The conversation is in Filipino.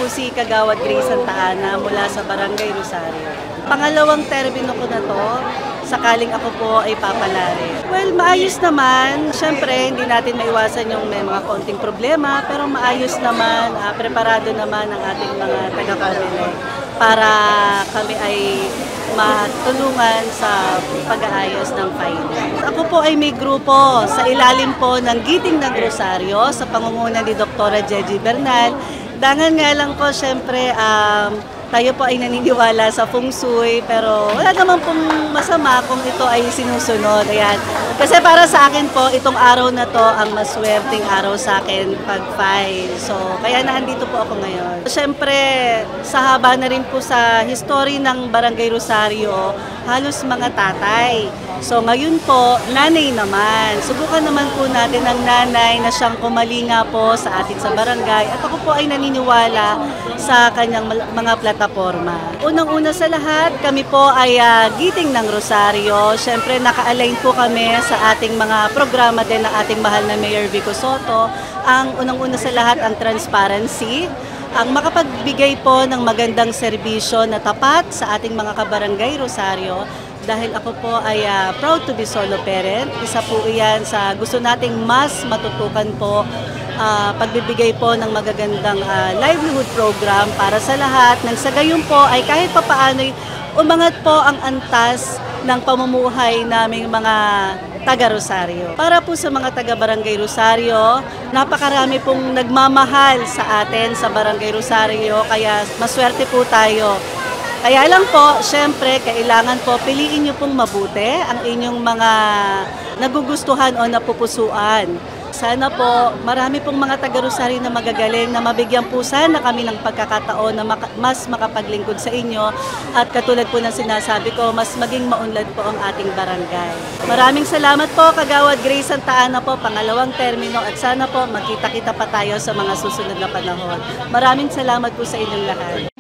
po si Kagawad Grace Santa Ana mula sa Barangay Rosario. Pangalawang termino ko na to, sakaling ako po ay papalari. Well, maayos naman. Siyempre, hindi natin maiwasan yung may mga konting problema, pero maayos naman, preparado naman ang ating mga taga-pamilya para kami ay matulungan sa pag-aayos ng finance. Ako po ay may grupo sa ilalim po ng Giting ng Rosario sa pangunguna ni Dr. Jeji Bernal. Dangan nga lang po, syempre, tayo po ay naniniwala sa feng shui, pero wala naman pong masama kung ito ay sinusunod. Ayan. Kasi para sa akin po, itong araw na to ang maswerteng araw sa akin pag-file. So, kaya nandito po ako ngayon. Siyempre, sa haba na rin po sa history ng Barangay Rosario, halos mga tatay. So, ngayon po, nanay naman. Subukan naman po natin ang nanay na siyang kumalinga po sa atin sa barangay. At ako po ay naniniwala sa kanyang mga plataforma. Unang-una sa lahat, kami po ay Giting ng Rosario. Siyempre, naka-align po kami sa ating mga programa din ng ating mahal na Mayor Vico Sotto. Ang unang-una sa lahat, ang transparency. Ang makapagbigay po ng magandang serbisyo na tapat sa ating mga kabarangay Rosario. Dahil ako po ay proud to be solo parent. Isa po iyan sa gusto nating mas matutukan po pagbibigay po ng magagandang livelihood program para sa lahat. Nang sa gayon po ay kahit papaano'y umangat po ang antas ng pamumuhay naming mga taga-Rosario. Para po sa mga taga-Barangay Rosario, napakarami pong nagmamahal sa atin sa Barangay Rosario, kaya maswerte po tayo. Kaya lang po, syempre, kailangan po piliin nyo pong mabuti ang inyong mga nagugustuhan o napupusuan. Sana po, marami pong mga taga-Rosario na magagaling na mabigyan po sana kami ng pagkakataon na mas makapaglingkod sa inyo at katulad po ng sinasabi ko, mas maging maunlad po ang ating barangay. Maraming salamat po, Kagawad Grace Santa Ana po, pangalawang termino at sana po magkita-kita pa tayo sa mga susunod na panahon. Maraming salamat po sa inyong lahat.